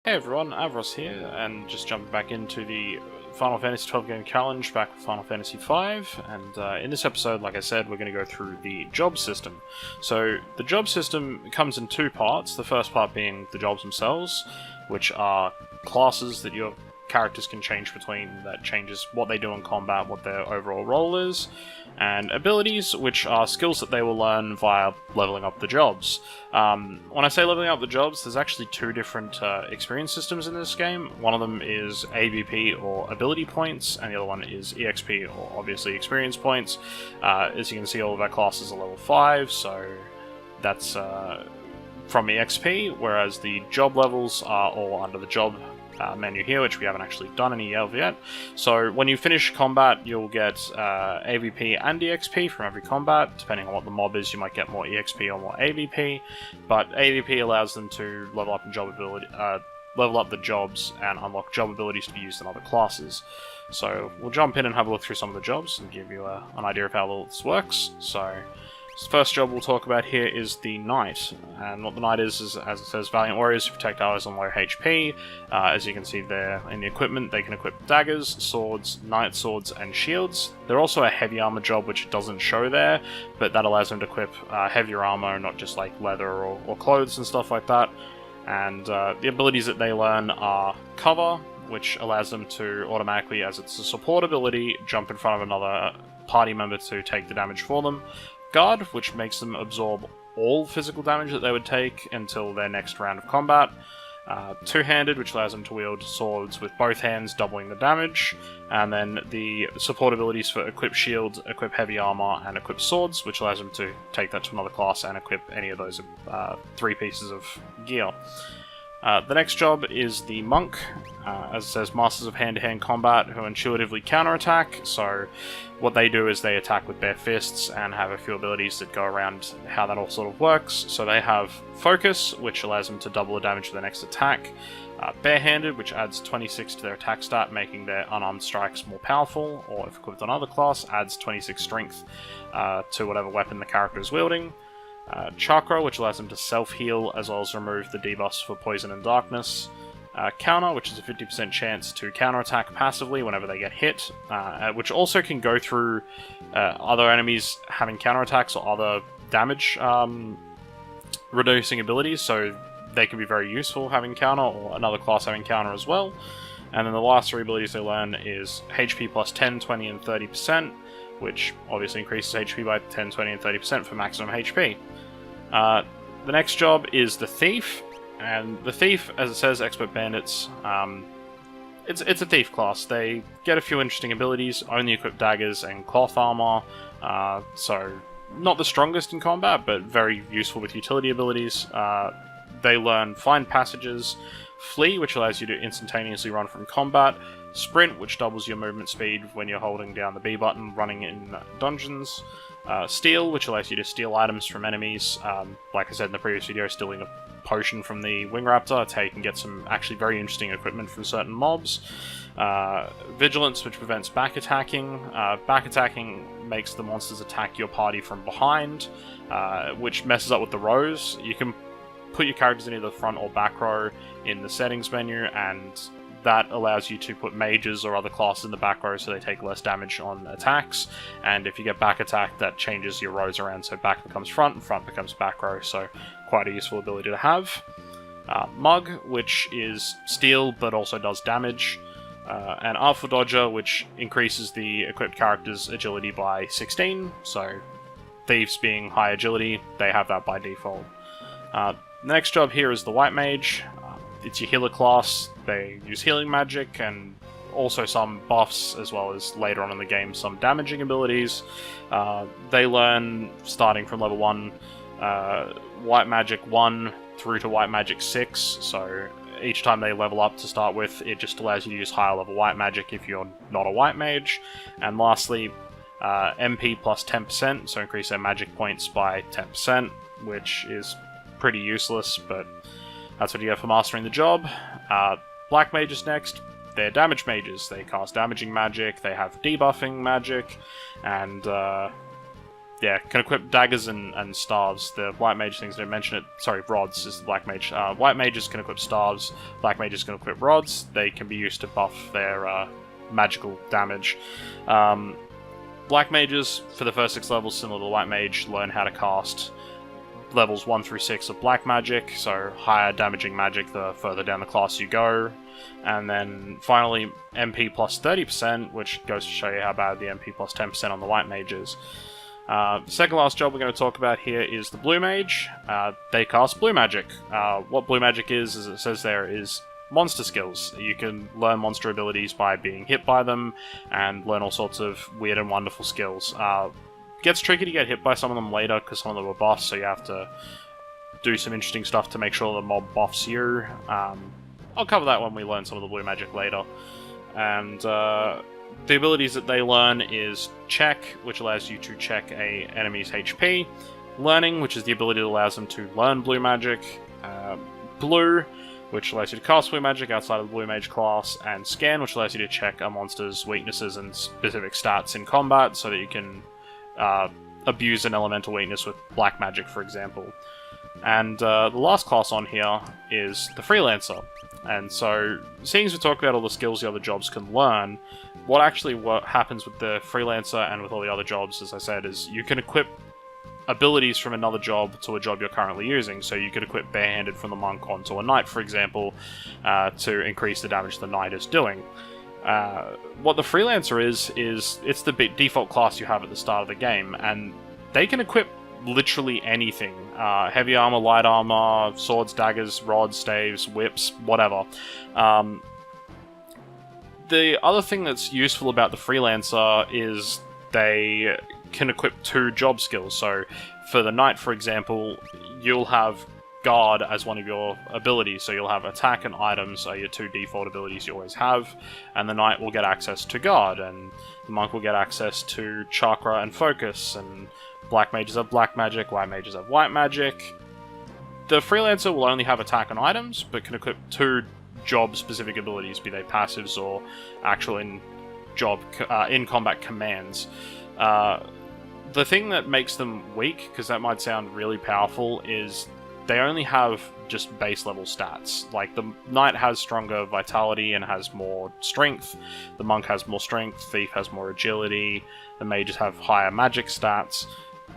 Hey everyone, Avros here, and just jumping back into the Final Fantasy XII game challenge back with Final Fantasy V, and in this episode, like I said, we're going to go through the job system. So, the job system comes in two parts, the first part being the jobs themselves, which are classes that your characters can change between, that changes what they do in combat, what their overall role is, and abilities, which are skills that they will learn via leveling up the jobs. When I say leveling up the jobs, there's actually two different experience systems in this game. One of them is AVP, or ability points, and the other one is EXP, or obviously experience points. As you can see, all of our classes are level 5, so that's from EXP, whereas the job levels are all under the job menu here, which we haven't actually done any of yet. So when you finish combat, you'll get AVP and EXP from every combat. Depending on what the mob is, you might get more EXP or more AVP, but AVP allows them to level up in job ability, level up the jobs and unlock job abilities to be used in other classes. So we'll jump in and have a look through some of the jobs and give you an idea of how all this works. So the first job we'll talk about here is the Knight, and what the Knight is, as it says, valiant warriors who protect allies on low HP. As you can see there in the equipment, they can equip daggers, swords, knight swords, and shields. They're also a heavy armor job, which it doesn't show there, but that allows them to equip heavier armor, not just like leather or clothes and stuff like that. And the abilities that they learn are Cover, which allows them to automatically, as it's a support ability, jump in front of another party member to take the damage for them. Guard, which makes them absorb all physical damage that they would take until their next round of combat. Two-handed, which allows them to wield swords with both hands, doubling the damage. And then the support abilities for equip shield, equip heavy armor, and equip swords, which allows them to take that to another class and equip any of those three pieces of gear. The next job is the Monk, as it says, Masters of Hand-to-Hand Combat, who intuitively counterattack. So what they do is they attack with bare fists and have a few abilities that go around how that all sort of works. So they have Focus, which allows them to double the damage of their next attack. Barehanded, which adds 26 to their attack stat, making their unarmed strikes more powerful, or if equipped on other class, adds 26 strength to whatever weapon the character is wielding. Chakra, which allows them to self-heal, as well as remove the debuffs for poison and darkness. Counter, which is a 50% chance to counterattack passively whenever they get hit, which also can go through other enemies having counterattacks or other damage reducing abilities, so they can be very useful having counter, or another class having counter as well. And then the last three abilities they learn is HP plus 10, 20, and 30%, which obviously increases HP by 10, 20, and 30% for maximum HP. The next job is the Thief, and the Thief, as it says, Expert Bandits, it's a Thief class. They get a few interesting abilities, only equip daggers and cloth armor, so not the strongest in combat, but very useful with utility abilities. They learn Find Passages, Flee, which allows you to instantaneously run from combat, Sprint, which doubles your movement speed when you're holding down the B button running in dungeons, Steal, which allows you to steal items from enemies, like I said in the previous video, stealing a potion from the Wing Raptor. It's how you can get some actually very interesting equipment from certain mobs. Vigilance, which prevents back attacking. Back attacking makes the monsters attack your party from behind, which messes up with the rows. You can put your characters in either the front or back row in the settings menu, and that allows you to put mages or other classes in the back row so they take less damage on attacks. And if you get back attacked, that changes your rows around, so back becomes front and front becomes back row, so quite a useful ability to have. Mug, which is steal but also does damage. And Artful Dodger, which increases the equipped character's agility by 16, so Thieves being high agility, they have that by default. The next job here is the White Mage. It's your healer class. They use healing magic and also some buffs, as well as later on in the game some damaging abilities. They learn, starting from level 1, White Magic 1 through to White Magic 6, so each time they level up to start with, it just allows you to use higher level White Magic if you're not a White Mage. And lastly, MP plus 10%, so increase their magic points by 10%, which is pretty useless, but that's what you get for mastering the job. Black Mages next. They're damage mages. They cast damaging magic, they have debuffing magic, and yeah, can equip daggers and staves. The white mage things didn't mention it. Sorry, rods is the black mage. White mages can equip staves. Black mages can equip rods. They can be used to buff their magical damage. Black mages, for the first 6 levels, similar to the white mage, learn how to cast levels 1 through 6 of black magic, so higher damaging magic the further down the class you go. And then finally, MP plus 30%, which goes to show you how bad the MP plus 10% on the white mage is. Second last job we're going to talk about here is the blue mage. They cast blue magic. What blue magic is, as it says there, is monster skills. You can learn monster abilities by being hit by them, and learn all sorts of weird and wonderful skills. Gets tricky to get hit by some of them later, because some of them are buffs, so you have to do some interesting stuff to make sure the mob buffs you. I'll cover that when we learn some of the blue magic later. And the abilities that they learn is Check, which allows you to check a enemy's HP. Learning, which is the ability that allows them to learn blue magic. Blue, which allows you to cast blue magic outside of the blue mage class. And Scan, which allows you to check a monster's weaknesses and specific stats in combat, so that you can abuse an elemental weakness with black magic, for example. And the last class on here is the Freelancer. And so, seeing as we talked about all the skills the other jobs can learn, what happens with the Freelancer and with all the other jobs, as I said, is you can equip abilities from another job to a job you're currently using. So you could equip Barehanded from the Monk onto a Knight, for example, to increase the damage the Knight is doing. What the Freelancer is it's the default class you have at the start of the game, and they can equip literally anything. Heavy armor, light armor, swords, daggers, rods, staves, whips, whatever. The other thing that's useful about the Freelancer is they can equip 2 job skills. So for the Knight, for example, you'll have Guard as one of your abilities, so you'll have Attack and Items are your 2 default abilities you always have, and the Knight will get access to Guard, and the Monk will get access to Chakra and Focus, and black mages have black magic, white mages have white magic. The Freelancer will only have Attack and Items, but can equip 2 job-specific abilities, be they passives or actual in-combat commands. The thing that makes them weak, because that might sound really powerful, is they only have just base level stats. Like, the Knight has stronger vitality and has more strength, the Monk has more strength, Thief has more agility, the Mages have higher magic stats.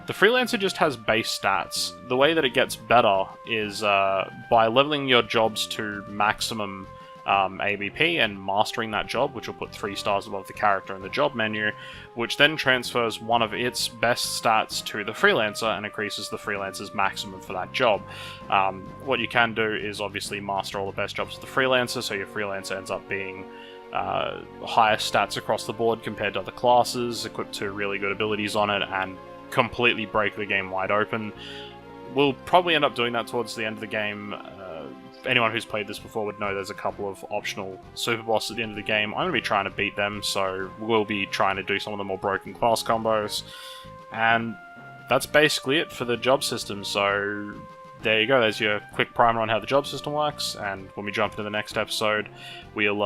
The Freelancer just has base stats. The way that it gets better is by leveling your jobs to maximum ABP and mastering that job, which will put 3 stars above the character in the job menu, which then transfers one of its best stats to the Freelancer and increases the Freelancer's maximum for that job. What you can do is obviously master all the best jobs of the Freelancer, so your Freelancer ends up being higher stats across the board compared to other classes, equipped 2 really good abilities on it, and completely break the game wide open. We'll probably end up doing that towards the end of the game. Anyone who's played this before would know there's a couple of optional super bosses at the end of the game. I'm going to be trying to beat them, so we'll be trying to do some of the more broken class combos. And that's basically it for the job system, so there you go. There's your quick primer on how the job system works, and when we jump into the next episode, we'll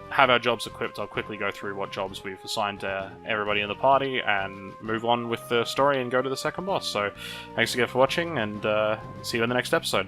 have our jobs equipped. I'll quickly go through what jobs we've assigned to everybody in the party and move on with the story and go to the second boss. So thanks again for watching, and see you in the next episode.